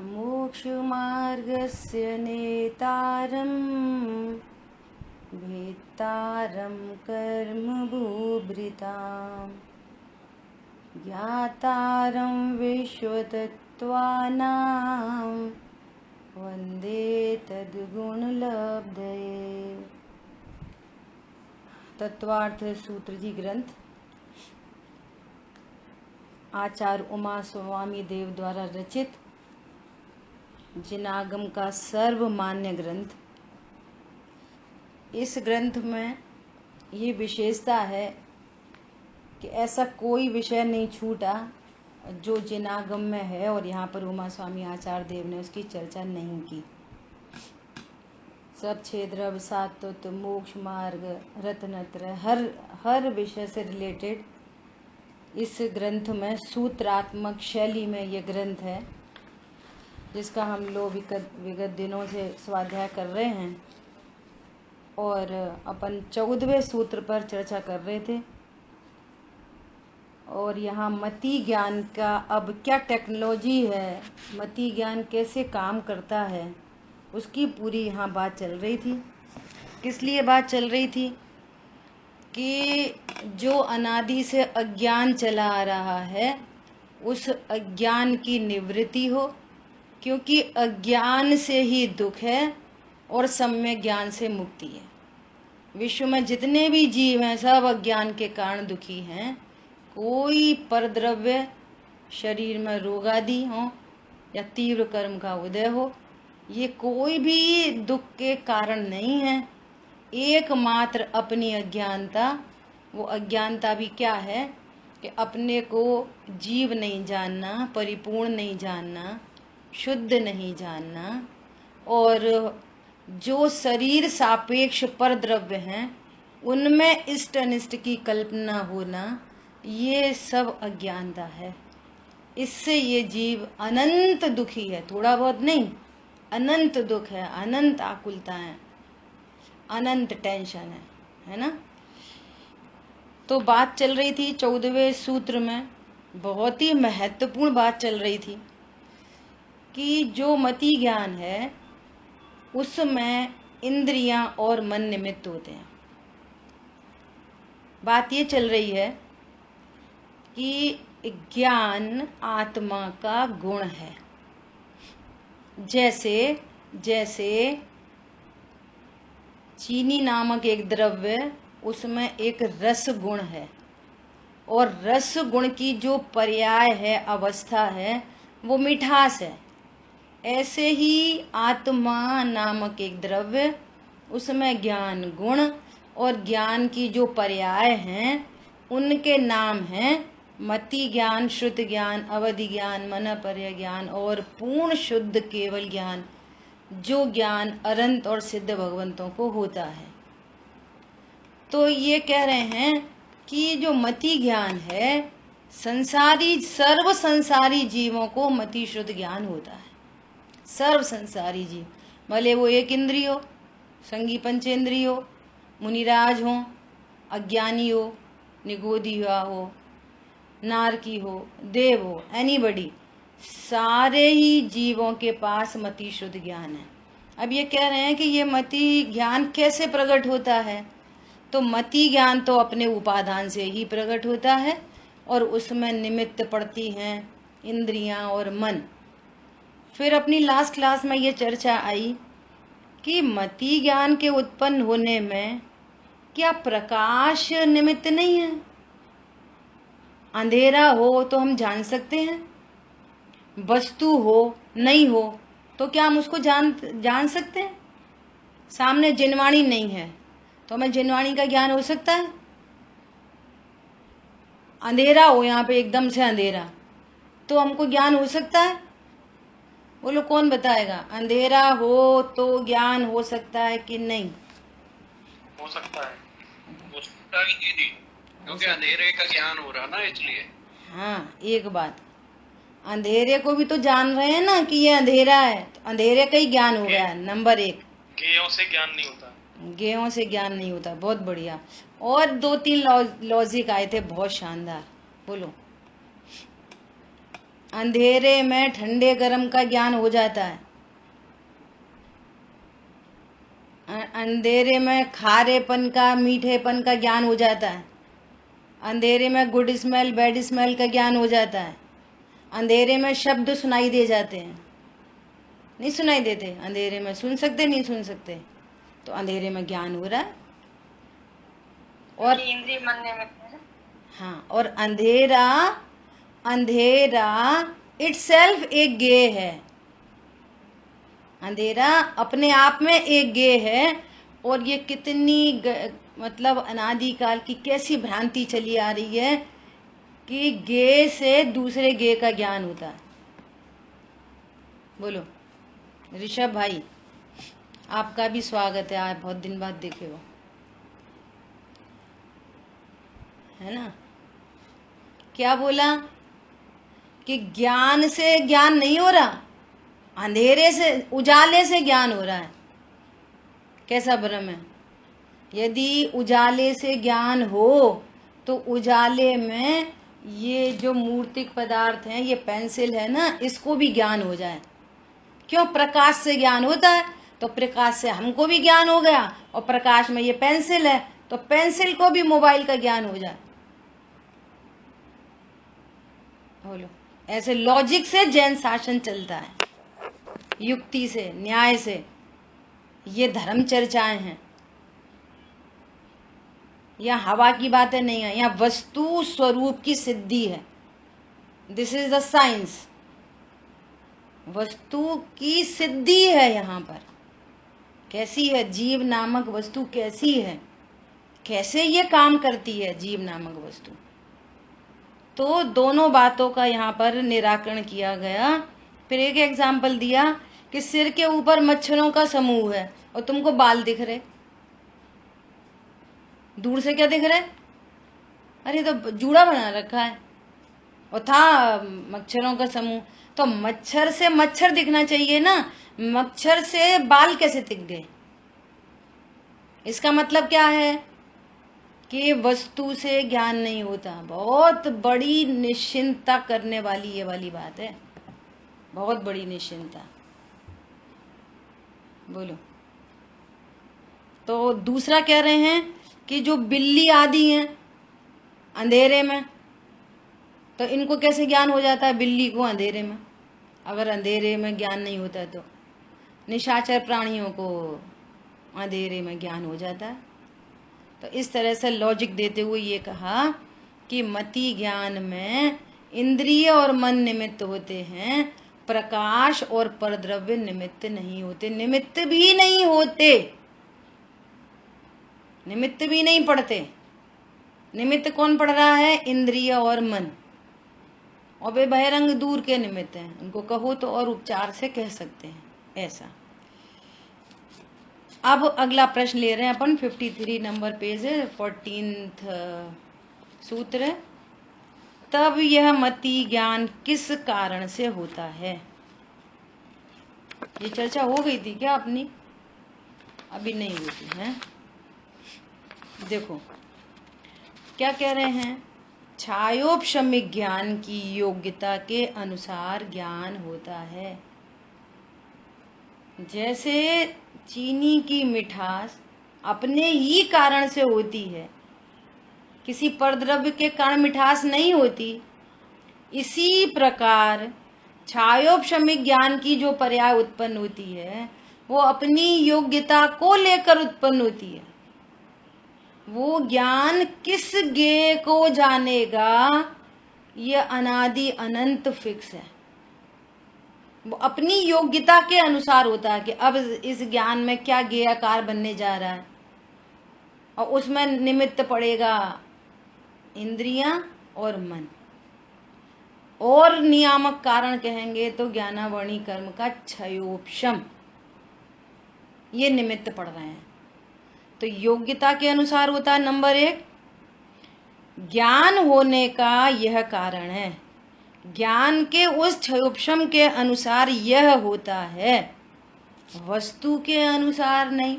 मोक्षमार्गस्य नेतारं भेत्तारं कर्मभूभृतां ज्ञातारं विश्वतत्त्वानां वन्दे तद्गुणलब्धये। तत्वार्थ सूत्र जी ग्रंथ आचार्य उमा स्वामी देव द्वारा रचित जिनागम का सर्वमान्य ग्रंथ। इस ग्रंथ में ये विशेषता है कि ऐसा कोई विषय नहीं छूटा जो जिनागम में है और यहाँ पर उमा स्वामी आचार्य देव ने उसकी चर्चा नहीं की। सब क्षेत्र सात्वत मोक्ष मार्ग रत्नत्र हर विषय से रिलेटेड इस ग्रंथ में सूत्रात्मक शैली में ये ग्रंथ है, जिसका हम लोग विगत दिनों से स्वाध्याय कर रहे हैं और अपन 14वें सूत्र पर चर्चा कर रहे थे। और यहाँ मति ज्ञान का अब क्या टेक्नोलॉजी है, मति ज्ञान कैसे काम करता है, उसकी पूरी यहाँ बात चल रही थी। किस लिए बात चल रही थी कि जो अनादि से अज्ञान चला आ रहा है उस अज्ञान की निवृत्ति हो, क्योंकि अज्ञान से ही दुख है और सम्यक ज्ञान से मुक्ति है। विश्व में जितने भी जीव हैं सब अज्ञान के कारण दुखी हैं। कोई परद्रव्य शरीर में रोग आदि हो या तीव्र कर्म का उदय हो, ये कोई भी दुख के कारण नहीं है। एकमात्र अपनी अज्ञानता, वो अज्ञानता भी क्या है कि अपने को जीव नहीं जानना, परिपूर्ण नहीं जानना, शुद्ध नहीं जानना, और जो शरीर सापेक्ष परद्रव्य हैं उनमें इष्ट अनिष्ट की कल्पना होना, ये सब अज्ञानता है। इससे ये जीव अनंत दुखी है, थोड़ा बहुत नहीं, अनंत दुख है, अनंत आकुलता है, अनंत टेंशन है ना। तो बात चल रही थी 14वें सूत्र में, बहुत ही महत्वपूर्ण बात चल रही थी कि जो मति ज्ञान है उसमें इंद्रियां और मन निमित्त होते हैं। बात ये चल रही है कि ज्ञान आत्मा का गुण है। जैसे चीनी नामक एक द्रव्य, उसमें एक रस गुण है और रस गुण की जो पर्याय है, अवस्था है, वो मिठास है। ऐसे ही आत्मा नामक एक द्रव्य, उसमें ज्ञान गुण और ज्ञान की जो पर्याय हैं उनके नाम हैं मति ज्ञान, श्रुत ज्ञान, अवधि ज्ञान, मनपर्य ज्ञान और पूर्ण शुद्ध केवल ज्ञान, जो ज्ञान अनंत और सिद्ध भगवंतों को होता है। तो ये कह रहे हैं कि जो मति ज्ञान है, संसारी सर्व संसारी जीवों को मति शुद्ध ज्ञान होता है। सर्व संसारी जीव, भले वो एक इंद्रिय हो, संगी पंचेंद्रिय हो, मुनिराज हो, अज्ञानी हो, निगोदी हो, नारकी हो, देव हो, एनीबडी, सारे ही जीवों के पास मति शुद्ध ज्ञान है। अब ये कह रहे हैं कि ये मति ज्ञान कैसे प्रकट होता है, तो मति ज्ञान तो अपने उपादान से ही प्रकट होता है और उसमें निमित्त पड़ती हैं इंद्रियां और मन। फिर अपनी लास्ट क्लास में ये चर्चा आई कि मति ज्ञान के उत्पन्न होने में क्या प्रकाश निमित्त नहीं है? अंधेरा हो तो हम जान सकते हैं, वस्तु हो नहीं हो तो क्या हम उसको जान सकते हैं? सामने जिनवाणी नहीं है तो हमें जिनवाणी का ज्ञान हो सकता है? अंधेरा हो, यहाँ पे एकदम से अंधेरा, तो हमको ज्ञान हो सकता है? बोलो कौन बताएगा? अंधेरा हो तो ज्ञान हो सकता है कि नहीं? हो सकता है, हो सकता है दीदी, क्योंकि अंधेरे का ज्ञान हो रहा ना, इसलिए। हाँ, एक बात, अंधेरे को भी तो जान रहे हैं ना कि ये अंधेरा है, तो अंधेरे का ही ज्ञान हो गया है। नंबर 1, गेयों से ज्ञान नहीं होता, गेयों से ज्ञान नहीं होता। बहुत बढ़िया। और 2-3 लॉजिक आए थे बहुत शानदार, बोलो। अंधेरे में ठंडे गर्म का ज्ञान हो जाता है, अंधेरे में खारेपन का मीठेपन का ज्ञान हो जाता है, अंधेरे में गुड स्मेल बैड स्मेल का ज्ञान हो जाता है, अंधेरे में शब्द सुनाई दे जाते हैं, नहीं सुनाई देते, अंधेरे में सुन सकते नहीं सुन सकते, तो अंधेरे में ज्ञान हो रहा है। और इंद्रिय मन निमित्त है। हाँ, और अंधेरा अंधेरा इटसेल्फ एक गे है, अंधेरा अपने आप में एक गे है। और ये कितनी मतलब अनादिकाल की कैसी भ्रांति चली आ रही है कि गे से दूसरे गे का ज्ञान होता है। बोलो ऋषभ भाई, आपका भी स्वागत है, आप बहुत दिन बाद देखे हो, है ना। क्या बोला कि ज्ञान से ज्ञान नहीं हो रहा, अंधेरे से उजाले से ज्ञान हो रहा है। कैसा भ्रम है? यदि उजाले से ज्ञान हो तो उजाले में ये जो मूर्तिक पदार्थ हैं, ये पेंसिल है ना, इसको भी ज्ञान हो जाए। क्यों? प्रकाश से ज्ञान होता है, तो प्रकाश से हमको भी ज्ञान हो गया, और प्रकाश में ये पेंसिल है तो पेंसिल को भी मोबाइल का ज्ञान हो जाए। बोलो, ऐसे लॉजिक से जैन शासन चलता है, युक्ति से, न्याय से। ये धर्म चर्चाएं हैं, यहाँ हवा की बातें नहीं है, यहाँ वस्तु स्वरूप की सिद्धि है। दिस इज द साइंस, वस्तु की सिद्धि है यहाँ पर। कैसी है जीव नामक वस्तु, कैसी है, कैसे ये काम करती है जीव नामक वस्तु। तो दोनों बातों का यहाँ पर निराकरण किया गया। फिर एक एग्जाम्पल दिया कि सिर के ऊपर मच्छरों का समूह है और तुमको बाल दिख रहे, दूर से क्या दिख रहा है? अरे तो जूड़ा बना रखा है, और था मच्छरों का समूह, तो मच्छर से मच्छर दिखना चाहिए ना, मच्छर से बाल कैसे दिख गए? इसका मतलब क्या है कि वस्तु से ज्ञान नहीं होता। बहुत बड़ी निश्चिंता करने वाली ये वाली बात है, बहुत बड़ी निश्चिंता। बोलो। तो दूसरा कह रहे हैं कि जो बिल्ली आदि हैं अंधेरे में, तो इनको कैसे ज्ञान हो जाता है बिल्ली को अंधेरे में? अगर अंधेरे में ज्ञान नहीं होता तो निशाचर प्राणियों को अंधेरे में ज्ञान हो जाता है। तो इस तरह से लॉजिक देते हुए ये कहा कि मति ज्ञान में इंद्रिय और मन निमित्त होते हैं, प्रकाश और परद्रव्य निमित्त नहीं होते, निमित्त भी नहीं होते, निमित्त भी नहीं पढ़ते। निमित्त कौन पढ़ रहा है? इंद्रिय और मन, और वे बहिरंग दूर के निमित्त हैं, उनको कहो तो और उपचार से कह सकते हैं ऐसा। अब अगला प्रश्न ले रहे हैं अपन, 53 नंबर पेज है, 14th सूत्र। तब यह मति ज्ञान किस कारण से होता है? ये चर्चा हो गई थी क्या अपनी? अभी नहीं होती है। देखो क्या कह रहे हैं, छायोपशमिक ज्ञान की योग्यता के अनुसार ज्ञान होता है। जैसे चीनी की मिठास अपने ही कारण से होती है, किसी परद्रव्य के कारण मिठास नहीं होती, इसी प्रकार छायोपशमिक ज्ञान की जो पर्याय उत्पन्न होती है वो अपनी योग्यता को लेकर उत्पन्न होती है। वो ज्ञान किस ज्ञेय को जानेगा, ये अनादि अनंत फिक्स है। वो अपनी योग्यता के अनुसार होता है कि अब इस ज्ञान में क्या ज्ञेयाकार बनने जा रहा है, और उसमें निमित्त पड़ेगा इंद्रियां और मन, और नियामक कारण कहेंगे तो ज्ञानावरणी कर्म का क्षयोपशम, ये निमित्त पड़ रहे हैं। तो योग्यता के अनुसार होता है नंबर 1, ज्ञान होने का यह कारण है, ज्ञान के उस क्षयोपशम के अनुसार यह होता है, वस्तु के अनुसार नहीं।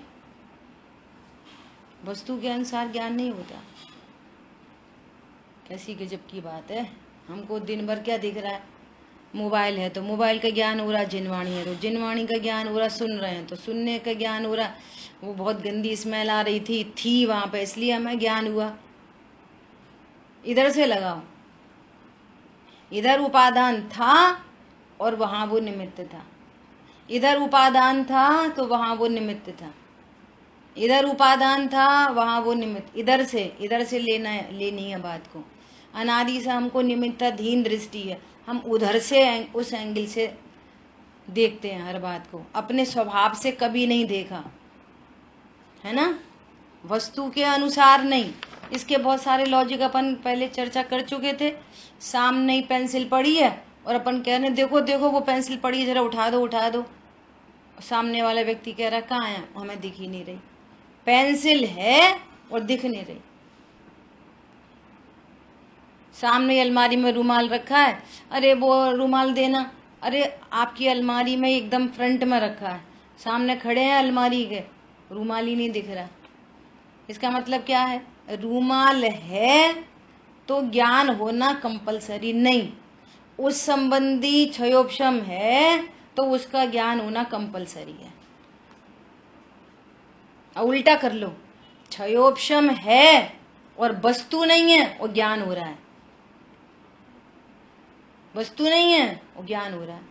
वस्तु के अनुसार ज्ञान नहीं होता। कैसी गजब की बात है, हमको दिन भर क्या दिख रहा है? मोबाइल है तो मोबाइल का ज्ञान हो रहा, जिनवाणी है तो जिनवाणी का ज्ञान हो रहा, सुन रहे हैं तो सुनने का ज्ञान हो रहा। वो बहुत गंदी स्मेल आ रही थी वहां पे, इसलिए हमें ज्ञान हुआ। इधर से लगाओ, इधर उपादान था और वहां वो निमित्त था, इधर उपादान था तो वहां वो निमित्त था, इधर उपादान था वहां वो निमित्त। इधर से लेनी है बात को। अनादि से हमको निमित्ताधीन दृष्टि है, हम उधर से उस एंगल से देखते हैं हर बात को, अपने स्वभाव से कभी नहीं देखा है ना, वस्तु के अनुसार नहीं। इसके बहुत सारे लॉजिक अपन पहले चर्चा कर चुके थे। सामने ही पेंसिल पड़ी है और अपन कह रहे देखो देखो वो पेंसिल पड़ी है, जरा उठा दो उठा दो। सामने वाला व्यक्ति कह रहा कहाँ है, हमें दिख ही नहीं रही। पेंसिल है और दिख नहीं रही। सामने अलमारी में रुमाल रखा है, अरे वो रुमाल देना, अरे आपकी अलमारी में एकदम फ्रंट में रखा है, सामने खड़े हैं अलमारी के, रुमाल ही नहीं दिख रहा। इसका मतलब क्या है, रुमाल है तो ज्ञान होना कंपलसरी नहीं, उस संबंधी क्षयोपशम है तो उसका ज्ञान होना कंपलसरी है। उल्टा कर लो, क्षयोपशम है और वस्तु नहीं है और ज्ञान हो रहा है, वस्तु नहीं है और ज्ञान हो रहा है।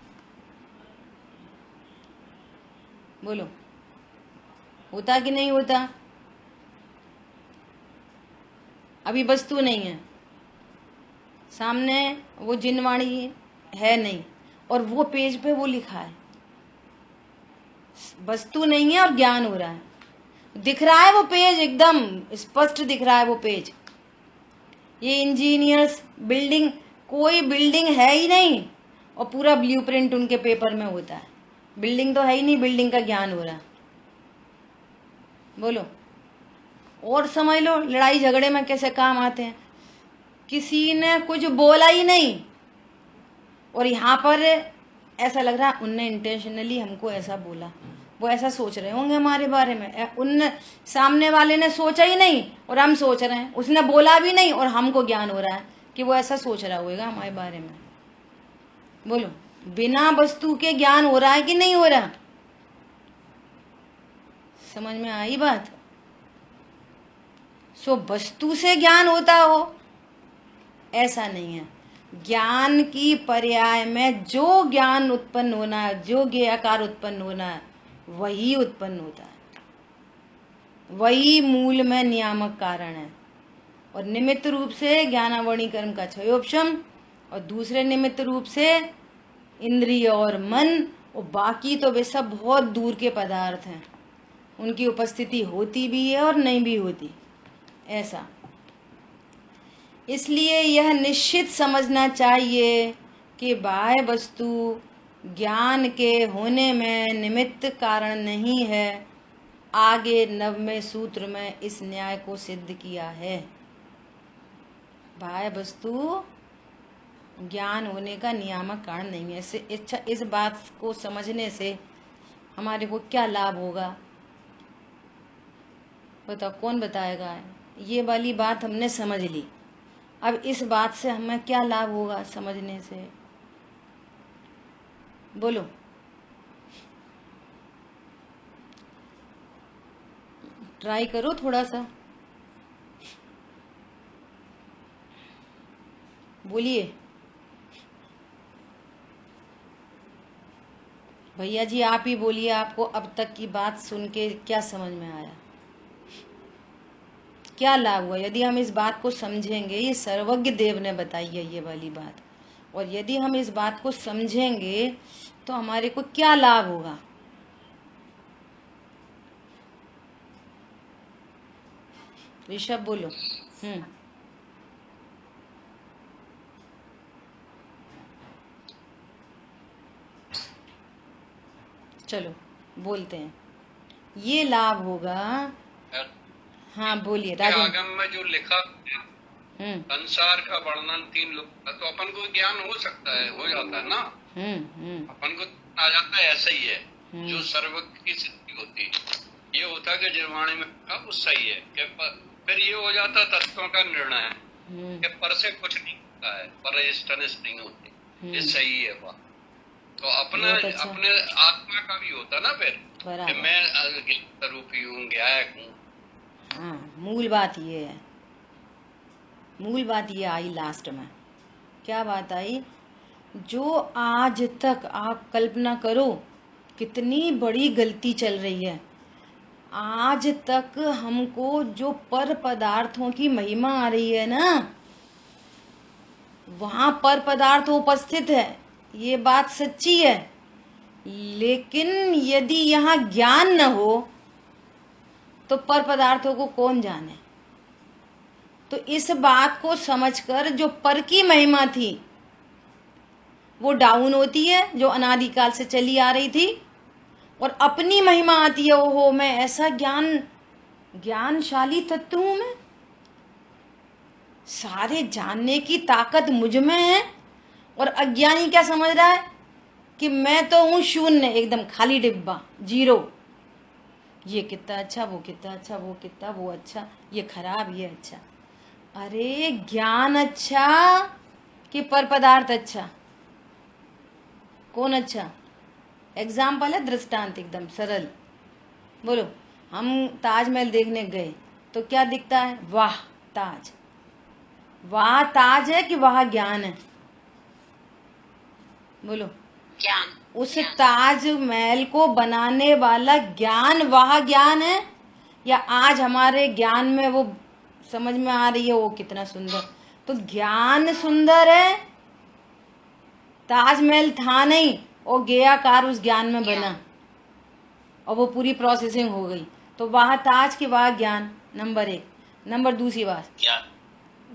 बोलो होता कि नहीं होता? अभी वस्तु नहीं है, सामने वो जिनवाणी है नहीं और वो पेज पे वो लिखा है, वस्तु नहीं है और ज्ञान हो रहा है। दिख रहा है वो पेज, एकदम स्पष्ट दिख रहा है वो पेज। ये इंजीनियर्स बिल्डिंग, कोई बिल्डिंग है ही नहीं और पूरा ब्लूप्रिंट उनके पेपर में होता है। बिल्डिंग तो है ही नहीं, बिल्डिंग का ज्ञान हो रहा है। बोलो और समझ लो लड़ाई झगड़े में कैसे काम आते हैं। किसी ने कुछ बोला ही नहीं और यहाँ पर ऐसा लग रहा है उनने इंटेंशनली हमको ऐसा बोला, वो ऐसा सोच रहे होंगे हमारे बारे में। उन सामने वाले ने सोचा ही नहीं और हम सोच रहे हैं, उसने बोला भी नहीं और हमको ज्ञान हो रहा है कि वो ऐसा सोच रहा होगा हमारे बारे में। बोलो बिना वस्तु के ज्ञान हो रहा है कि नहीं हो रहा? समझ में आई बात? सो वस्तु से ज्ञान होता हो ऐसा नहीं है। ज्ञान की पर्याय में जो ज्ञान उत्पन्न होना है, जो ज्ञेयाकार उत्पन्न होना है, वही उत्पन्न होता है, वही मूल में नियामक कारण है। और निमित्त रूप से ज्ञानावरणी कर्म का क्षयोपशम और दूसरे निमित्त रूप से इंद्रिय और मन, और बाकी तो वे सब बहुत दूर के पदार्थ हैं, उनकी उपस्थिति होती भी है और नहीं भी होती, ऐसा। इसलिए यह निश्चित समझना चाहिए कि बाह्य वस्तु ज्ञान के होने में निमित्त कारण नहीं है। आगे 9वें सूत्र में इस न्याय को सिद्ध किया है। बाह्य वस्तु ज्ञान होने का नियामक कारण नहीं है। इस बात को समझने से हमारे को क्या लाभ होगा बताओ, कौन बताएगा? ये वाली बात हमने समझ ली, अब इस बात से हमें क्या लाभ होगा समझने से? बोलो ट्राई करो थोड़ा सा, बोलिए भैया जी, आप ही बोलिए, आपको अब तक की बात सुन के क्या समझ में आया, क्या लाभ हुआ यदि हम इस बात को समझेंगे? ये सर्वज्ञ देव ने बताई है ये वाली बात, और यदि हम इस बात को समझेंगे तो हमारे को क्या लाभ होगा? ऋषभ बोलो। चलो बोलते हैं, ये लाभ होगा। हाँ बोलिए राजन। आगम में जो लिखा संसार का वर्णन 3 लोग, तो अपन को ज्ञान हो सकता है, हो जाता है ना, अपन को आ जाता है, ऐसा ही है जो सर्व की सिद्धि होती है। ये होता है कि निर्वाणी में वो सही है कि फिर ये हो जाता तत्वों का निर्णय है कि पर से कुछ नहीं होता है, पर नहीं होती। ये सही है बात। तो अपना अच्छा। अपने आत्मा का भी होता ना फिर कि मैं स्वरूप ही हूँ, गायक हूँ। हाँ, मूल बात ये है, मूल बात ये आई लास्ट में। क्या बात आई? जो आज तक आप कल्पना करो कितनी बड़ी गलती चल रही है। आज तक हमको जो पर पदार्थों की महिमा आ रही है ना, वहां पर पदार्थ उपस्थित है, ये बात सच्ची है। लेकिन यदि यहाँ ज्ञान न हो तो पर पदार्थों को कौन जाने। तो इस बात को समझकर जो पर की महिमा थी वो डाउन होती है, जो अनादिकाल से चली आ रही थी, और अपनी महिमा आती है, ओहो मैं ऐसा ज्ञानशाली तत्व हूं, मैं सारे जानने की ताकत मुझ में है। और अज्ञानी क्या समझ रहा है कि मैं तो हूं शून्य, एकदम खाली डिब्बा, जीरो। ये कितना अच्छा, वो कितना अच्छा, वो कितना वो अच्छा, ये खराब, ये अच्छा। अरे ज्ञान अच्छा कि पर पदार्थ अच्छा? कौन अच्छा? एग्जाम्पल है, दृष्टांत एकदम सरल। बोलो, हम ताजमहल देखने गए तो क्या दिखता है? वाह ताज। वाह ताज है कि वाह ज्ञान है? बोलो। ज्ञान। उस ताजमहल को बनाने वाला ज्ञान वाह ज्ञान है, या आज हमारे ज्ञान में वो समझ में आ रही है वो कितना सुंदर? तो ज्ञान सुंदर है, ताजमहल था नहीं, और गया कार उस ज्ञान में बना और वो पूरी प्रोसेसिंग हो गई। तो वाह ताज की वाह ज्ञान, नंबर एक। नंबर दूसरी बात,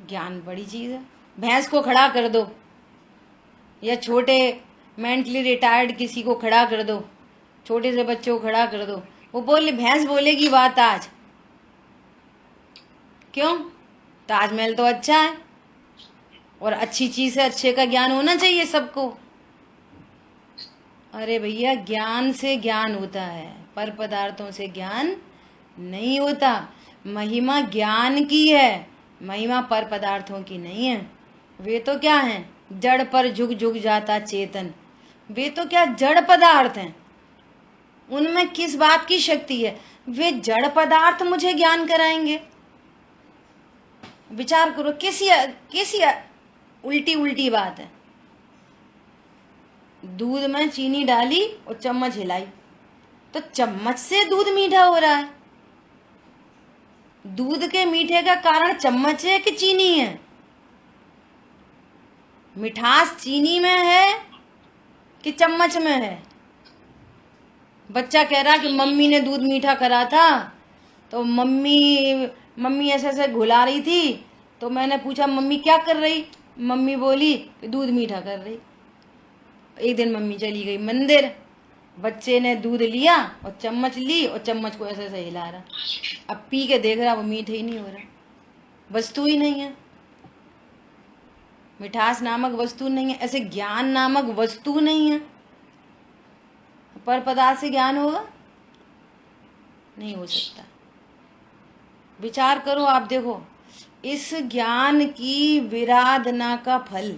ज्ञान बड़ी चीज है। भैंस को खड़ा कर दो या छोटे मेंटली रिटायर्ड किसी को खड़ा कर दो, छोटे से बच्चे को खड़ा कर दो, वो भैंस बोलेगी वाह ताज। क्यों? ताजमहल तो अच्छा है, और अच्छी चीज है, अच्छे का ज्ञान होना चाहिए सबको। अरे भैया, ज्ञान से ज्ञान होता है, पर पदार्थों से ज्ञान नहीं होता। महिमा ज्ञान की है, महिमा पर पदार्थों की नहीं है। वे तो क्या हैं? जड़ पर झुक झुक जाता चेतन। वे तो क्या जड़ पदार्थ हैं, उनमें किस बात की शक्ति है? वे जड़ पदार्थ मुझे ज्ञान कराएंगे? विचार करो, कैसी उल्टी उल्टी बात है। दूध में चीनी डाली और चम्मच हिलाई, तो चम्मच से दूध मीठा हो रहा है। दूध के मीठे का कारण चम्मच है कि चीनी है? मिठास चीनी में है कि चम्मच में है? बच्चा कह रहा कि मम्मी ने दूध मीठा करा था, तो मम्मी ऐसे ऐसे घुला रही थी, तो मैंने पूछा मम्मी क्या कर रही? मम्मी बोली कि दूध मीठा कर रही। एक दिन मम्मी चली गई मंदिर, बच्चे ने दूध लिया और चम्मच ली और चम्मच को ऐसे ऐसे हिला रहा। अब पी के देख रहा वो मीठा ही नहीं हो रहा, वस्तु ही नहीं है, मिठास नामक वस्तु नहीं है, ऐसे ज्ञान नामक वस्तु नहीं है। पर पदार्थ से ज्ञान होगा? नहीं हो सकता। विचार करो, आप देखो, इस ज्ञान की विराधना का फल,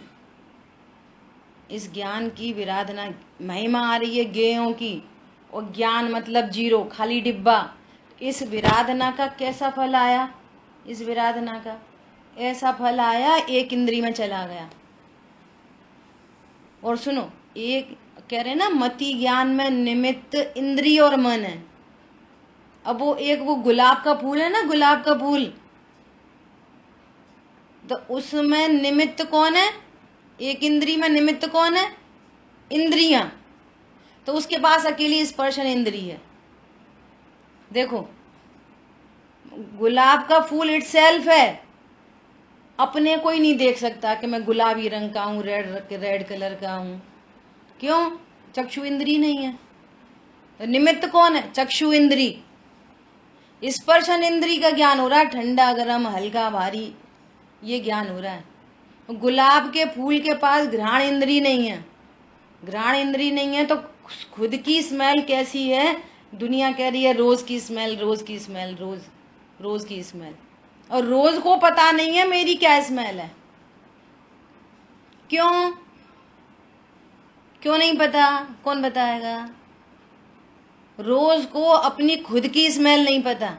इस ज्ञान की विराधना, महिमा आ रही है गेयों की, और ज्ञान मतलब जीरो, खाली डिब्बा। इस विराधना का कैसा फल आया? इस विराधना का ऐसा फल आया, एक इंद्री में चला गया। और सुनो, एक कह रहे ना, मति ज्ञान में निमित्त इंद्रिय और मन है। अब वो गुलाब का फूल है ना, गुलाब का फूल, तो उसमें निमित्त कौन है? एक इंद्री में निमित्त कौन है? इंद्रियां। तो उसके पास अकेली स्पर्शन इंद्री है। देखो, गुलाब का फूल इटसेल्फ है, अपने कोई नहीं देख सकता कि मैं गुलाबी रंग का हूं, रेड कलर का हूं। क्यों? चक्षु इंद्री नहीं है। तो निमित्त कौन है? चक्षु इंद्री। स्पर्शन इंद्री का ज्ञान हो रहा है, ठंडा गरम हल्का भारी, ये ज्ञान हो रहा है। गुलाब के फूल के पास घ्राण इंद्री नहीं है। घ्राण इंद्री नहीं है तो खुद की स्मेल कैसी है? दुनिया कह रही है रोज की स्मेल, रोज की स्मेल, रोज की स्मेल, और रोज को पता नहीं है मेरी क्या स्मेल है। क्यों? क्यों नहीं पता? कौन बताएगा? रोज को अपनी खुद की स्मेल नहीं पता,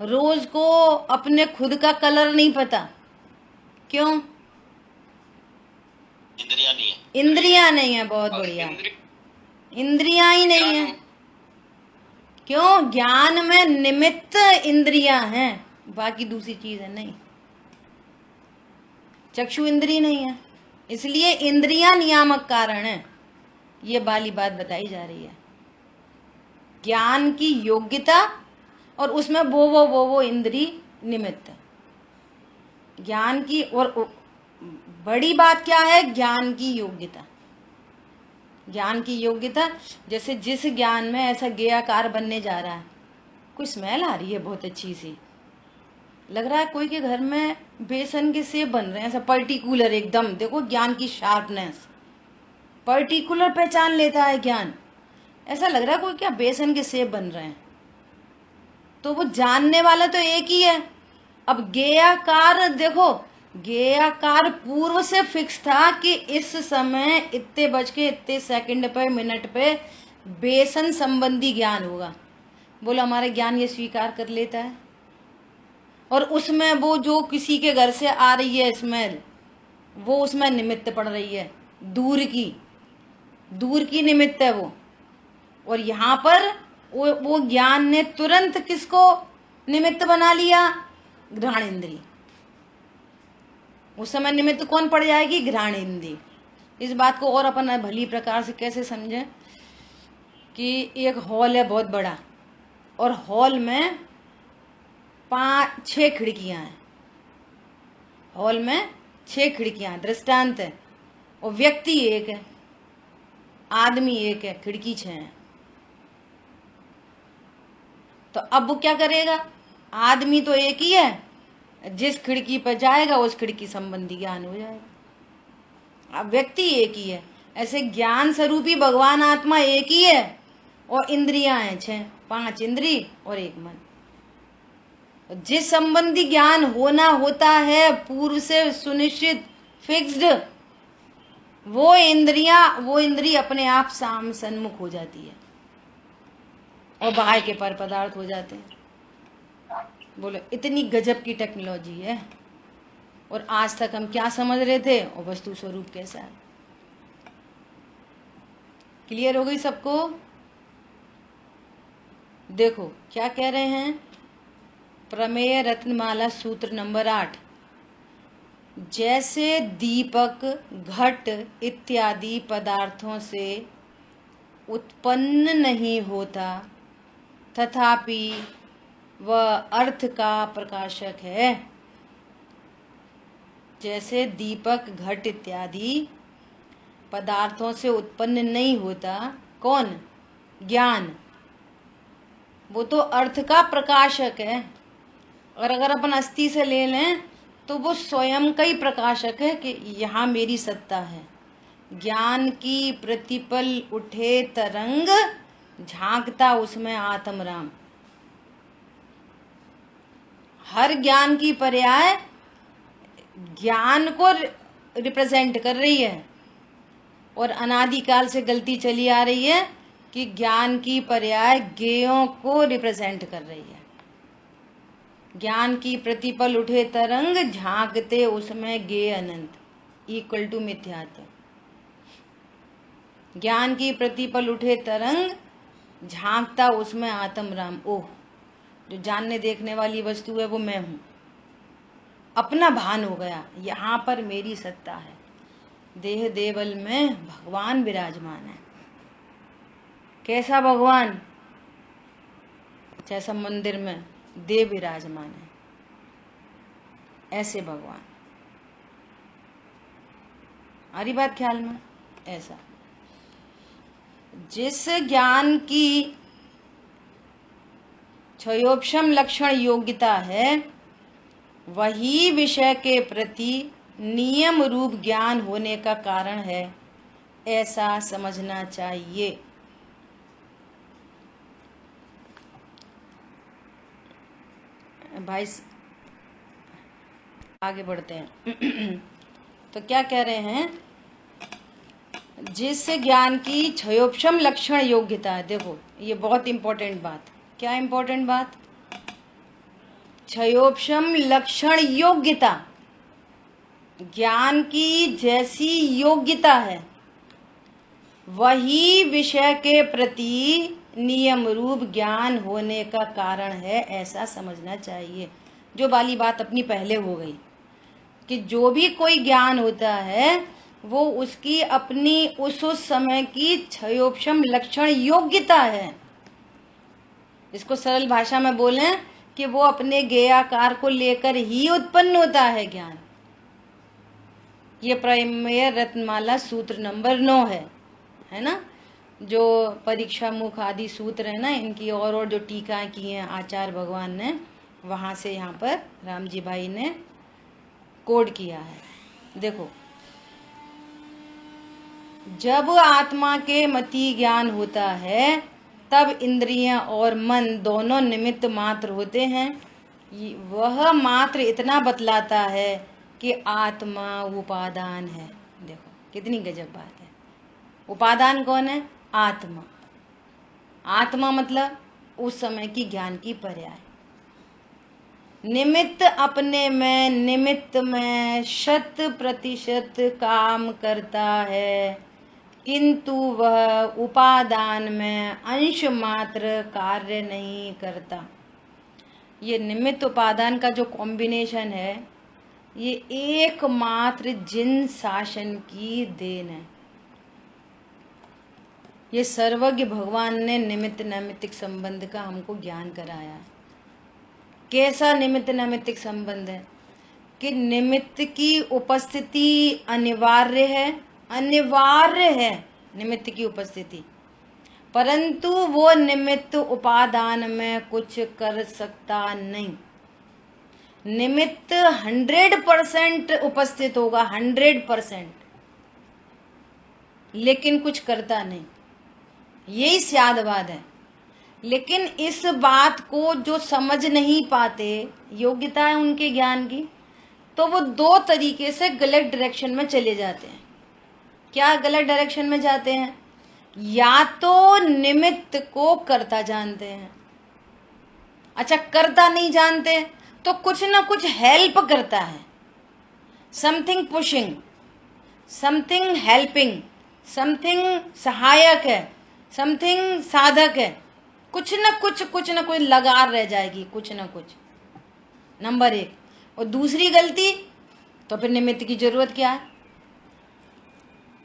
रोज को अपने खुद का कलर नहीं पता। क्यों? इंद्रियां नहीं है। इंद्रियां नहीं है, बहुत बढ़िया, इंद्रियां ही नहीं है। क्यों? ज्ञान में निमित्त इंद्रियां हैं, बाकी दूसरी चीज है नहीं। चक्षु इंद्रिय नहीं है, इसलिए इंद्रियां नियामक कारण है। ये वाली बात बताई जा रही है। ज्ञान की योग्यता और उसमें वो इंद्रिय निमित्त। ज्ञान की और बड़ी बात क्या है? ज्ञान की योग्यता। ज्ञान की योग्यता, जैसे जिस ज्ञान में ऐसा गेयाकार बनने जा रहा है, कोई स्मेल आ रही है बहुत अच्छी सी, लग रहा है कोई के घर में बेसन के सेब बन रहे हैं, ऐसा पर्टिकुलर एकदम, देखो ज्ञान की शार्पनेस, पर्टिकुलर पहचान लेता है ज्ञान। ऐसा लग रहा है कोई क्या बेसन के सेब बन रहे हैं, तो वो जानने वाला तो एक ही है। अब गेयाकार देखो, गेयाकार पूर्व से फिक्स था कि इस समय इतने बज के इतने सेकंड पे मिनट पे बेसन संबंधी ज्ञान होगा। बोलो हमारा ज्ञान ये स्वीकार कर लेता है। और उसमें वो जो किसी के घर से आ रही है स्मेल, वो उसमें निमित्त पड़ रही है, दूर की निमित्त है वो। और यहाँ पर वो ज्ञान ने तुरंत किसको निमित्त बना लिया? घ्राण इंद्रिय। उस समय निमित्त कौन पड़ जाएगी? घ्राण इंद्रिय। इस बात को और अपन भली प्रकार से कैसे समझें कि एक हॉल है बहुत बड़ा, और हॉल में 5-6 खिड़कियां हैं, हॉल में 6 खिड़कियां, दृष्टांत है, और व्यक्ति एक है, आदमी एक है, खिड़की 6 है। तो अब वो क्या करेगा? आदमी तो एक ही है, जिस खिड़की पर जाएगा उस खिड़की संबंधी ज्ञान हो जाएगा। अब व्यक्ति एक ही है, ऐसे ज्ञान स्वरूपी भगवान आत्मा एक ही है, और इंद्रियां हैं 6, 5 इंद्रिय और 1 मन। जिस संबंधी ज्ञान होना होता है पूर्व से सुनिश्चित फिक्स्ड, वो इंद्रिय अपने आप सन्मुख हो जाती है और बाहर के पर पदार्थ हो जाते हैं। बोलो इतनी गजब की टेक्नोलॉजी है, और आज तक हम क्या समझ रहे थे और वस्तु स्वरूप कैसा है। क्लियर हो गई सबको? देखो क्या कह रहे हैं, प्रमेय रत्नमाला सूत्र नंबर 8, जैसे दीपक घट इत्यादि पदार्थों से उत्पन्न नहीं होता तथापि वह अर्थ का प्रकाशक है। जैसे दीपक घट इत्यादि पदार्थों से उत्पन्न नहीं होता, कौन? ज्ञान, वो तो अर्थ का प्रकाशक है। और अगर अपन अस्थि से ले लें तो वो स्वयं का ही प्रकाशक है कि यहाँ मेरी सत्ता है। ज्ञान की प्रतिपल उठे तरंग, झांकता उसमें आत्म राम। हर ज्ञान की पर्याय ज्ञान को रिप्रेजेंट कर रही है, और अनादिकाल से गलती चली आ रही है कि ज्ञान की पर्याय ज्ञेयों को रिप्रेजेंट कर रही है। ज्ञान की प्रतिपल उठे तरंग, झांकते उसमें ज्ञेय अनंत, इक्वल टू मिथ्यात्व। ज्ञान की प्रतिपल उठे तरंग, झांकता उसमें आत्म राम। ओह, जो जानने देखने वाली वस्तु है वो मैं हूं, अपना भान हो गया, यहाँ पर मेरी सत्ता है। देह देवल में भगवान विराजमान है। कैसा भगवान? जैसा मंदिर में देव विराजमान है, ऐसे भगवान। आ रही बात ख्याल में? ऐसा जिस ज्ञान की क्षयोपशम लक्षण योग्यता है, वही विषय के प्रति नियम रूप ज्ञान होने का कारण है, ऐसा समझना चाहिए। भाई आगे बढ़ते हैं। तो क्या कह रहे हैं जिस ज्ञान की क्षयोपशम लक्षण योग्यता है। देखो ये बहुत इंपॉर्टेंट बात। क्या इंपॉर्टेंट बात? क्षयोपशम लक्षण योग्यता। ज्ञान की जैसी योग्यता है वही विषय के प्रति नियम रूप ज्ञान होने का कारण है, ऐसा समझना चाहिए। जो वाली बात अपनी पहले हो गई कि जो भी कोई ज्ञान होता है वो उसकी अपनी उस समय की क्षयोपशम लक्षण योग्यता है। इसको सरल भाषा में बोलें कि वो अपने ज्ञेयाकार को लेकर ही उत्पन्न होता है ज्ञान। ये प्रमेय रत्नमाला सूत्र नंबर 9 है ना, जो परीक्षा मुख आदि सूत्र है ना, इनकी और जो टीकाएं की हैं आचार्य भगवान ने, वहां से यहाँ पर राम जी भाई ने कोड किया है। देखो, जब आत्मा के मति ज्ञान होता है तब इंद्रियां और मन दोनों निमित्त मात्र होते हैं। वह मात्र इतना बतलाता है कि आत्मा उपादान है। देखो कितनी गजब बात है। उपादान कौन है? आत्मा। आत्मा मतलब उस समय की ज्ञान की पर्याय। निमित्त अपने में, निमित्त में 100% काम करता है, किंतु वह उपादान में अंश मात्र कार्य नहीं करता। ये निमित्त उपादान का जो कॉम्बिनेशन है ये एकमात्र जिन शासन की देन है। ये सर्वज्ञ भगवान ने निमित्त नैमित्तिक संबंध का हमको ज्ञान कराया है। कैसा निमित्त नैमित्तिक संबंध है कि निमित्त की उपस्थिति अनिवार्य है, अनिवार्य है निमित्त की उपस्थिति, परंतु वो निमित्त उपादान में कुछ कर सकता नहीं। निमित्त 100% उपस्थित होगा, 100%, लेकिन कुछ करता नहीं। यही स्यादवाद है। लेकिन इस बात को जो समझ नहीं पाते, योग्यता है उनके ज्ञान की, तो वो दो तरीके से गलत डायरेक्शन में चले जाते हैं। क्या गलत डायरेक्शन में जाते हैं? या तो निमित्त को कर्ता जानते हैं, अच्छा कर्ता नहीं जानते तो कुछ ना कुछ हेल्प करता है, something pushing, something helping, something सहायक है, समथिंग साधक है, कुछ ना कुछ लगार रह जाएगी, कुछ ना कुछ। नंबर 1। और दूसरी गलती, तो फिर निमित्त की जरूरत क्या है?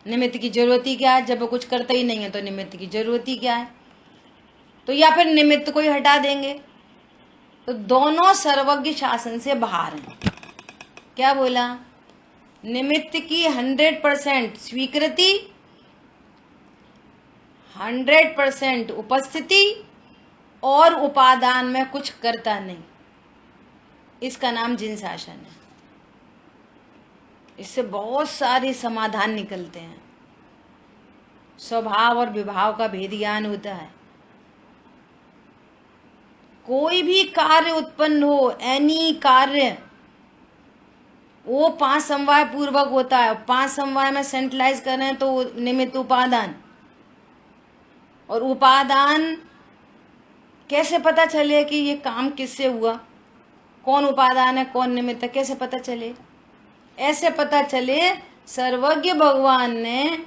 निमित्त की जरूरत ही क्या है? जब वो कुछ करता ही नहीं है तो निमित्त की जरूरत ही क्या है? तो या फिर निमित्त को ही हटा देंगे। तो दोनों सर्वज्ञ शासन से बाहर हैं। क्या बोला? निमित्त की 100% स्वीकृति, 100% उपस्थिति और उपादान में कुछ करता नहीं, इसका नाम जिन शासन है। इससे बहुत सारे समाधान निकलते हैं। स्वभाव और विभाव का भेद ज्ञान होता है। कोई भी कार्य उत्पन्न हो, एनी कार्य, वो 5 समवाय पूर्वक होता है। 5 समवाय में सेंट्रलाइज कर रहे हैं तो निमित्त उपादान। और उपादान कैसे पता चले कि ये काम किससे हुआ, कौन उपादान है कौन निमित्त है, कैसे पता चले? ऐसे पता चले, सर्वज्ञ भगवान ने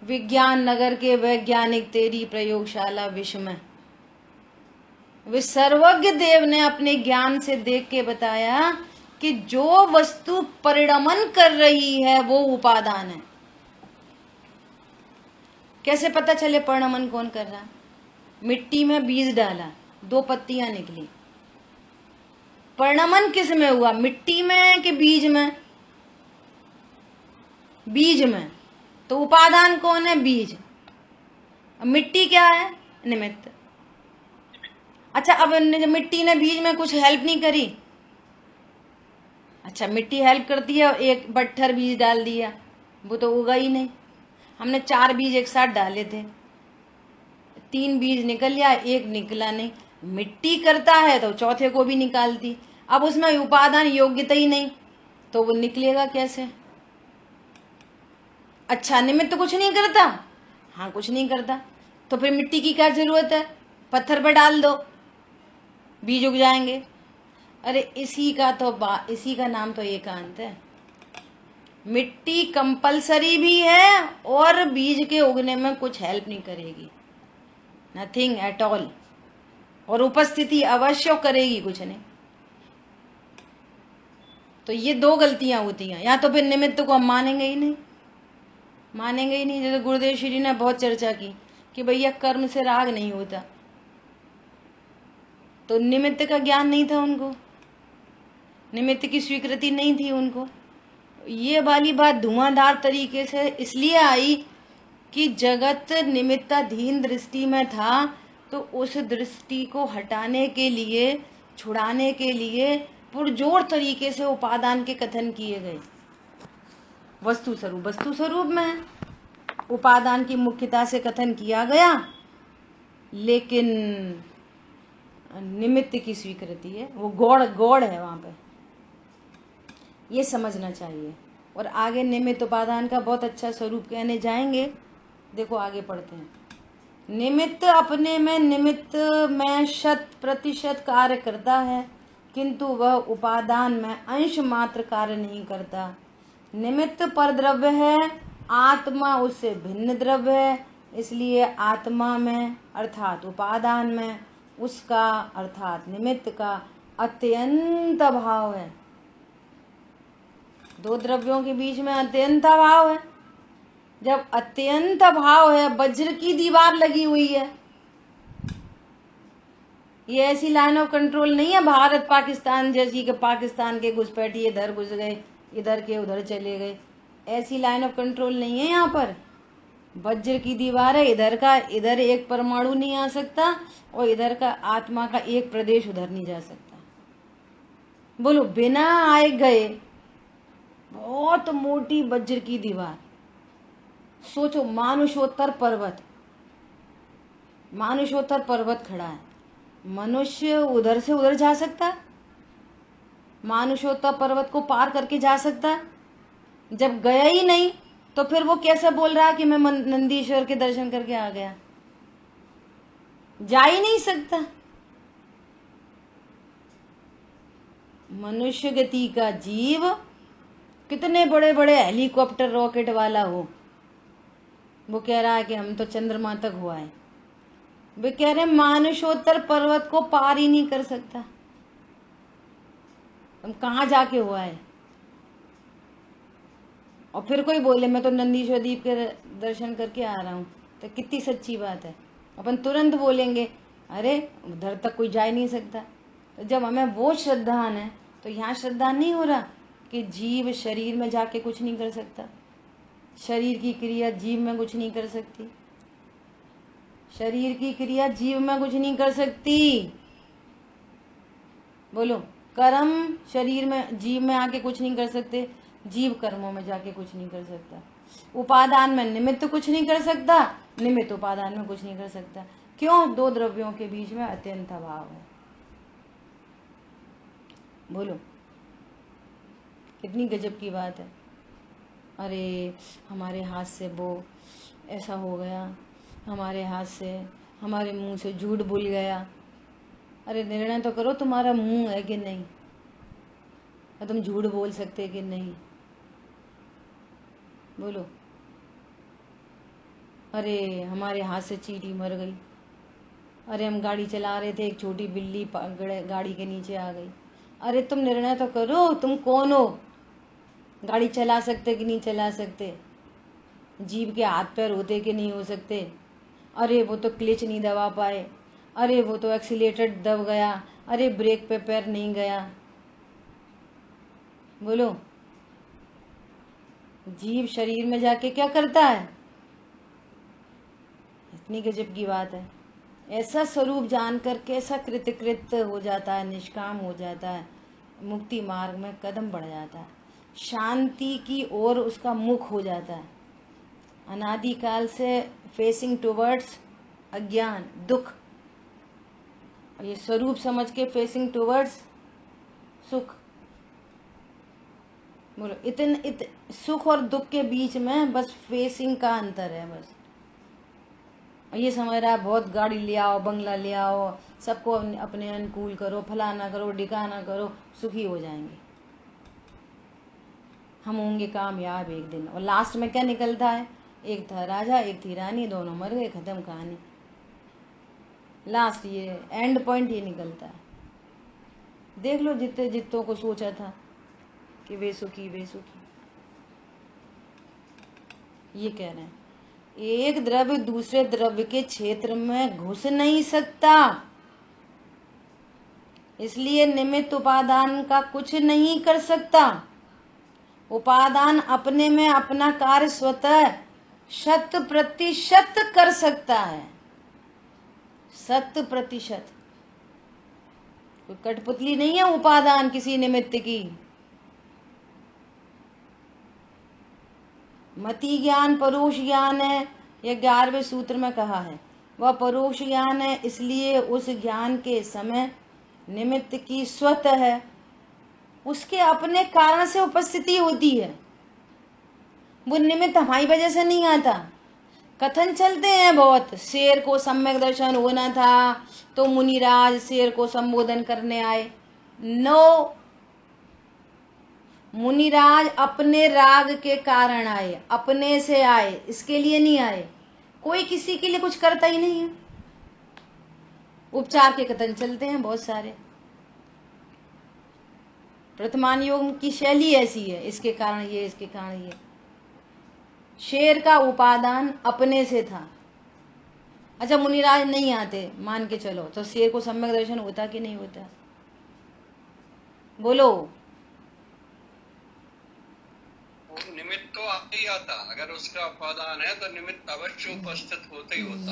विज्ञान नगर के वैज्ञानिक तेरी प्रयोगशाला विश्व में, वे सर्वज्ञ देव ने अपने ज्ञान से देख के बताया कि जो वस्तु परिणमन कर रही है वो उपादान है। कैसे पता चले परिणमन कौन कर रहा? मिट्टी में बीज डाला, 2 पत्तियां निकली, परिणमन किस में हुआ? मिट्टी में कि बीज में? बीज में। तो उपादान कौन है? बीज। मिट्टी क्या है? निमित्त। अच्छा, अब मिट्टी ने बीज में कुछ हेल्प नहीं करी। अच्छा, मिट्टी हेल्प करती है, एक बट्ठर बीज डाल दिया, वो तो उगा ही नहीं। हमने 4 बीज एक साथ डाले थे, 3 बीज निकल गया, 1 निकला नहीं। मिट्टी करता है तो चौथे को भी निकालती। अब उसमें उपादान योग्यता ही नहीं तो वो निकलेगा कैसे? अच्छा, निमित्त कुछ नहीं करता? हाँ, कुछ नहीं करता। तो फिर मिट्टी की क्या जरूरत है? पत्थर पर डाल दो, बीज उग जाएंगे। अरे इसी का नाम तो एकांत है। मिट्टी कंपलसरी भी है और बीज के उगने में कुछ हेल्प नहीं करेगी, नथिंग एट ऑल। और उपस्थिति अवश्य करेगी, कुछ नहीं। तो ये दो गलतियां होती हैं। या तो फिर निमित्त को हम मानेंगे ही नहीं, मानेंगे ही नहीं। जैसे गुरुदेव श्री ने बहुत चर्चा की कि भैया कर्म से राग नहीं होता, तो निमित्त का ज्ञान नहीं था उनको, निमित्त की स्वीकृति नहीं थी उनको। ये वाली बात धुआंधार तरीके से इसलिए आई कि जगत निमित्ताधीन दृष्टि में था, तो उस दृष्टि को हटाने के लिए, छुड़ाने के लिए पुरजोर तरीके से उपादान के कथन किए गए। वस्तु स्वरूप में उपादान की मुख्यता से कथन किया गया, लेकिन निमित्त की स्वीकृति है, वो गौड़ है वहां पे, ये समझना चाहिए। और आगे निमित्त उपादान का बहुत अच्छा स्वरूप कहने जाएंगे। देखो आगे पढ़ते हैं। निमित्त अपने में निमित्त में 100% कार्य करता है, किंतु वह उपादान में अंश मात्र कार्य नहीं करता। निमित्त पर द्रव्य है, आत्मा उससे भिन्न द्रव्य है, इसलिए आत्मा में अर्थात उपादान में उसका अर्थात निमित्त का अत्यंत अभाव है। दो द्रव्यों के बीच में अत्यंत अभाव है। जब अत्यंत अभाव है, वज्र की दीवार लगी हुई है। ये ऐसी लाइन ऑफ कंट्रोल नहीं है भारत पाकिस्तान जैसी कि पाकिस्तान के घुसपैठिए इधर घुस गए, इधर के उधर चले गए। ऐसी लाइन ऑफ कंट्रोल नहीं है यहाँ पर। वज्र की दीवार है, इधर एक परमाणु नहीं आ सकता, और इधर का आत्मा का एक प्रदेश उधर नहीं जा सकता। बोलो, बिना आए गए बहुत मोटी वज्र की दीवार। सोचो, मानुषोत्तर पर्वत खड़ा है, मनुष्य उधर से उधर जा सकता है? मानुषोत्तर पर्वत को पार करके जा सकता है? जब गया ही नहीं, तो फिर वो कैसे बोल रहा है कि मैं नंदीश्वर के दर्शन करके आ गया? जा ही नहीं सकता। मनुष्य गति का जीव कितने बड़े बड़े हेलीकॉप्टर रॉकेट वाला हो, वो कह रहा है कि हम तो चंद्रमा तक हुआ है। वे कह रहे मानुषोत्तर पर्वत को पार ही नहीं कर सकता, हम कहाँ जाके हुआ है? और फिर कोई बोले मैं तो नंदीश्वर द्वीप के दर्शन करके आ रहा हूँ, तो कितनी सच्ची बात है। अपन तुरंत बोलेंगे अरे उधर तक कोई जा ही नहीं सकता। तो जब हमें वो श्रद्धान है, तो यहाँ श्रद्धा नहीं हो रहा कि जीव शरीर में जाके कुछ नहीं कर सकता, शरीर की क्रिया जीव में कुछ नहीं कर सकती, शरीर की क्रिया जीव में कुछ नहीं कर सकती। बोलो, कर्म शरीर में जीव में आके कुछ नहीं कर सकते, जीव कर्मों में जाके कुछ नहीं कर सकता। उपादान में निमित्त कुछ नहीं कर सकता, निमित्त उपादान में कुछ नहीं कर सकता। क्यों? दो द्रव्यों के बीच में अत्यंत अभाव है। बोलो, कितनी गजब की बात है। अरे हमारे हाथ से वो ऐसा हो गया, हमारे हाथ से, हमारे मुंह से झूठ बोल गया। अरे निर्णय तो करो, तुम्हारा मुंह है कि नहीं, और तुम झूठ बोल सकते कि नहीं? बोलो। अरे हमारे हाथ से चींटी मर गई, अरे हम गाड़ी चला रहे थे, एक छोटी बिल्ली गाड़ी के नीचे आ गई। अरे तुम निर्णय तो करो, तुम कौन हो? गाड़ी चला सकते कि नहीं चला सकते? जीव के हाथ पैर होते कि नहीं हो सकते? अरे वो तो क्लच नहीं दबा पाए, अरे वो तो एक्सीलेटर दब गया, अरे ब्रेक पे पैर नहीं गया। बोलो, जीव शरीर में जाके क्या करता है? इतनी गजब की बात है। ऐसा स्वरूप जानकर कैसा कृतकृत हो जाता है, निष्काम हो जाता है, मुक्ति मार्ग में कदम बढ़ जाता है, शांति की ओर उसका मुख हो जाता है। अनादिकाल से फेसिंग टुवर्ड्स अज्ञान, दुख, ये स्वरूप समझ के फेसिंग टुवर्ड्स सुख। बोलो सुख और दुख के बीच में बस फेसिंग का अंतर है बस। ये समझ रहा है बहुत गाड़ी ले आओ, बंगला ले आओ, सबको अपने अनुकूल करो, फलाना करो, ढिकाना करो, सुखी हो जाएंगे, हम होंगे कामयाब एक दिन। और लास्ट में क्या निकलता है? एक था राजा, एक थी रानी, दोनों मर गए, खत्म कहानी। लास्ट ये एंड पॉइंट ये निकलता है। देख लो जितने जितों को सोचा था कि वे सुखी वे सुखी। ये कह रहे हैं एक द्रव्य दूसरे द्रव्य के क्षेत्र में घुस नहीं सकता, इसलिए निमित्त उपादान का कुछ नहीं कर सकता। उपादान अपने में अपना कार्य स्वतः 100% कर सकता है, 100%। कोई कठपुतली नहीं है उपादान किसी निमित्त की। मति ज्ञान परोक्ष ज्ञान है, यह 11वें सूत्र में कहा है। वह परोक्ष ज्ञान है, इसलिए उस ज्ञान के समय निमित्त की स्वतः है, उसके अपने कारण से उपस्थिति होती है। वो निमित्त हमारी वजह से नहीं आता। कथन चलते हैं बहुत, शेर को सम्यक दर्शन होना था तो मुनिराज शेर को संबोधन करने आए। नो, मुनिराज अपने राग के कारण आए, अपने से आए, इसके लिए नहीं आए। कोई किसी के लिए कुछ करता ही नहीं है। उपचार के कथन चलते हैं बहुत सारे। वर्तमान योग की शैली ऐसी है, इसके कारण ये, इसके कारण ये। शेर का उपादान अपने से था। अच्छा, मुनिराज नहीं आते मान के चलो, तो शेर को सम्यक दर्शन होता कि नहीं होता? बोलो। निमित्त तो आते ही आता, अगर उसका उपादान है तो निमित्त अवश्य उपस्थित होता ही होता।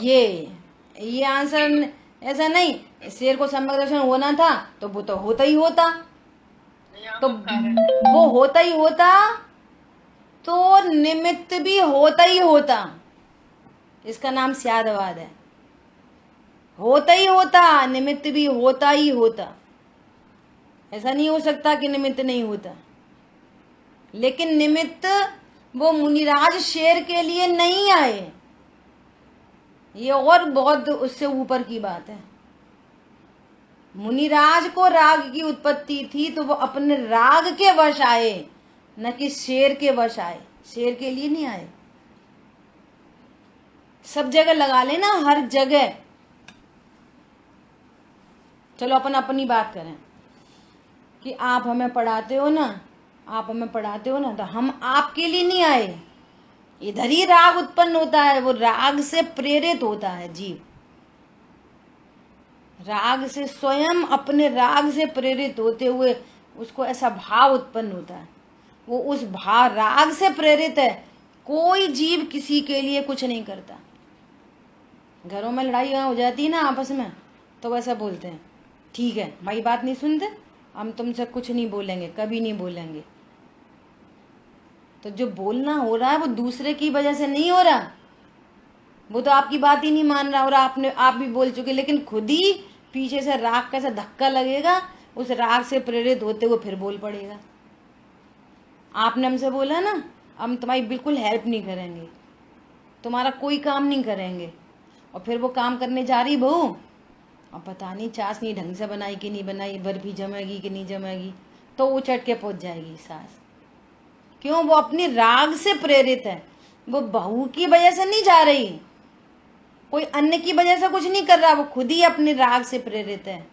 ये आंसर ऐसा नहीं, शेर को सम्यक दर्शन होना था तो वो तो होता ही होता, तो वो होता ही होता तो निमित्त भी होता ही होता। इसका नाम स्यादवाद है। होता ही होता, निमित्त भी होता ही होता। ऐसा नहीं हो सकता कि निमित्त नहीं होता। लेकिन निमित्त वो मुनिराज शेर के लिए नहीं आए, ये और बहुत उससे ऊपर की बात है। मुनिराज को राग की उत्पत्ति थी तो वो अपने राग के वश आए, न कि शेर के वश आए। शेर के लिए नहीं आए। सब जगह लगा लेना, हर जगह। चलो अपन अपनी बात करें कि आप हमें पढ़ाते हो ना, आप हमें पढ़ाते हो ना, तो हम आपके लिए नहीं आए। इधर ही राग उत्पन्न होता है, वो राग से प्रेरित होता है जीव। राग से, स्वयं अपने राग से प्रेरित होते हुए उसको ऐसा भाव उत्पन्न होता है, वो उस भाव राग से प्रेरित है। कोई जीव किसी के लिए कुछ नहीं करता। घरों में लड़ाई हो जाती है ना आपस में, तो वैसा बोलते हैं, ठीक है भाई बात नहीं सुनते, हम तुमसे कुछ नहीं बोलेंगे, कभी नहीं बोलेंगे। तो जो बोलना हो रहा है वो दूसरे की वजह से नहीं हो रहा, वो तो आपकी बात ही नहीं मान रहा, और आप भी बोल चुके, लेकिन खुद ही पीछे से राग का ऐसा धक्का लगेगा, उस राग से प्रेरित होते हुए फिर बोल पड़ेगा। आपने हमसे बोला ना, हम तुम्हारी बिल्कुल हेल्प नहीं करेंगे, तुम्हारा कोई काम नहीं करेंगे, और फिर वो काम करने जा रही बहू, अब पता नहीं चाशनी ढंग से बनाई कि नहीं बनाई, बर्फी जमेगी कि नहीं जमेगी, तो वो चट के पहुंच जाएगी सास। क्यों? वो अपनी राग से प्रेरित है, वो बहू की वजह से नहीं जा रही, कोई अन्य की वजह से कुछ नहीं कर रहा, वो खुद ही अपने राग से प्रेरित है।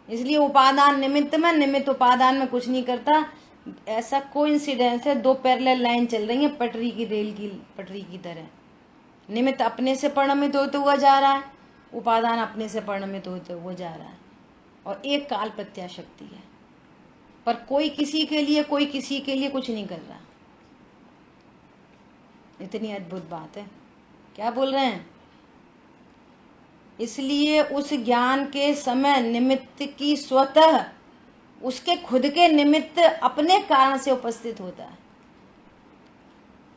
इसलिए उपादान निमित्त में, निमित्त उपादान में कुछ नहीं करता। ऐसा कोइंसिडेंस है, दो पैरेलल लाइन चल रही है पटरी की, रेल की पटरी की तरह। निमित्त अपने से परिणमित होते हुआ जा रहा है, उपादान अपने से परिणमित होते हुए जा रहा है, और एक काल प्रत्याशक्ति है, पर कोई किसी के लिए, कोई किसी के लिए कुछ नहीं कर रहा। इतनी अद्भुत बात है। क्या बोल रहे हैं? इसलिए उस ज्ञान के समय निमित्त की स्वतः, उसके खुद के निमित्त अपने कारण से उपस्थित होता है।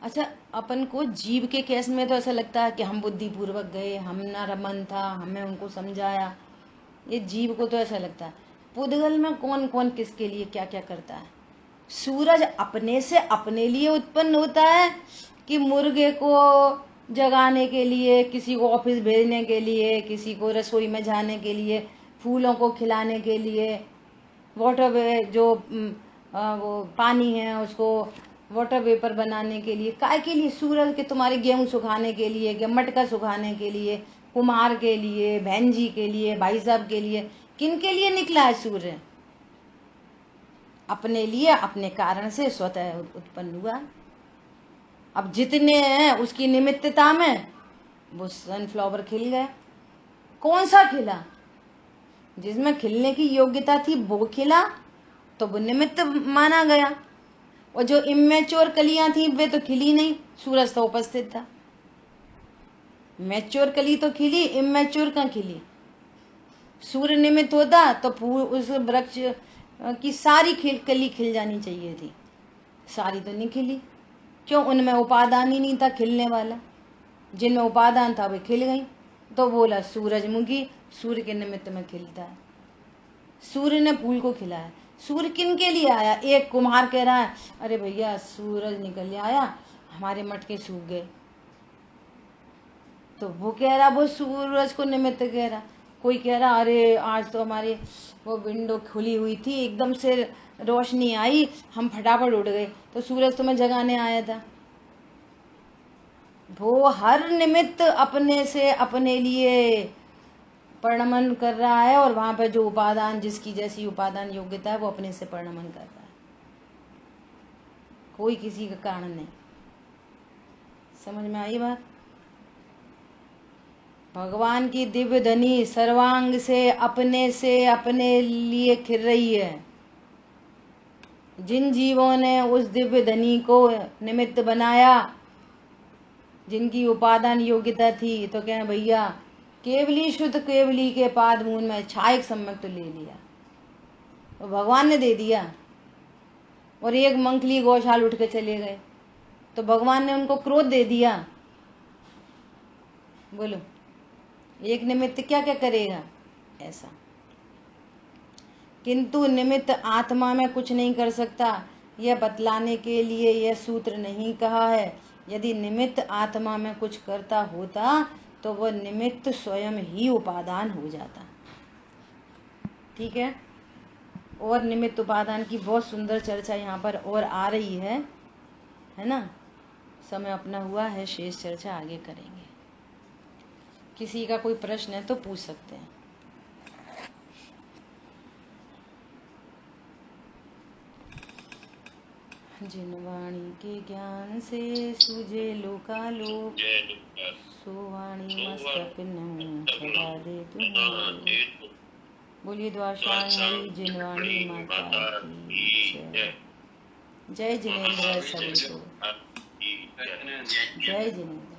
अच्छा, अपन को जीव के केस में तो ऐसा लगता है कि हम बुद्धिपूर्वक गए, हमारा मन था, हमें उनको समझाया, ये जीव को तो ऐसा लगता है। पुद्गल में कौन कौन किसके लिए क्या क्या करता है, सूरज अपने से अपने लिए उत्पन्न होता है कि मुर्गे को जगाने के लिए, किसी को ऑफिस भेजने के लिए, किसी को रसोई में जाने के लिए, फूलों को खिलाने के लिए, वाटर जो वो पानी है उसको वाटर वेपर बनाने के लिए, काय के लिए? सूरज के तुम्हारे गेहूं सुखाने के लिए, मटका सुखाने के लिए, कुम्हार के लिए, बहन जी के लिए, भाई साहब के लिए, किन के लिए निकला है सूर्य? अपने लिए, अपने कारण से स्वतः उत्पन्न हुआ। अब जितने हैं उसकी निमित्तता में वो सनफ्लावर खिल गए। कौन सा खिला? जिसमें खिलने की योग्यता थी वो खिला, तो वो निमित्त माना गया। और जो इमेच्योर कलियां थी वे तो खिली नहीं, सूरज तो उपस्थित था। मैच्योर कली तो खिली, इमेच्योर कहाँ खिली? सूर्य निमित्त होता तो उस वृक्ष की सारी कली खिल जानी चाहिए थी, सारी तो नहीं खिली। क्यों? उनमें उपादान ही नहीं था खिलने वाला। जिनमें उपादान था वे खिल गई। तो बोला सूरजमुखी सूर्य के निमित्त में खिलता है। सूर्य ने फूल को खिलाया। सूर्य किन के लिए आया? एक कुम्हार कह रहा है अरे भैया सूरज निकल आया, हमारे मटके सूख गए, तो वो कह रहा वो सूरज को निमित्त कह रहा। कोई कह रहा अरे आज तो हमारी वो विंडो खुली हुई थी, एकदम से रोशनी आई, हम फटाफट उठ गए, तो सूरज तुम्हें जगाने आया था। वो हर निमित्त अपने से अपने लिए परिणमन कर रहा है, और वहां पे जो उपादान, जिसकी जैसी उपादान योग्यता है, वो अपने से परिणमन कर रहा है। कोई किसी का कारण नहीं। समझ में आई बात? भगवान की दिव्य धनी सर्वांग से अपने लिए खिल रही है। जिन जीवों ने उस दिव्य धनी को निमित्त बनाया, जिनकी उपादान योग्यता थी, तो क्या भैया केवली शुद्ध केवली के पाद मूल में छायक सम्यक तो ले लिया, तो भगवान ने दे दिया। और एक मंकली गौशाल उठ के चले गए तो भगवान ने उनको क्रोध दे दिया। बोलो एक निमित्त क्या क्या करेगा ऐसा। किंतु निमित्त आत्मा में कुछ नहीं कर सकता, यह बतलाने के लिए यह सूत्र नहीं कहा है। यदि निमित्त आत्मा में कुछ करता होता तो वह निमित्त स्वयं ही उपादान हो जाता। ठीक है? और निमित्त उपादान की बहुत सुंदर चर्चा यहाँ पर और आ रही है ना। समय अपना हुआ है, शेष चर्चा आगे करेंगे। किसी का कोई प्रश्न है तो पूछ सकते हैं। जिन वाणी के ज्ञान से सूझे लोकालोक, सो वाणी मस्तक न सदा दे तुम्हारे। बोलिए द्वारपाल जिन वाणी माता की जय। जय जिनेंद्र सभी को। जय जिनेंद्र।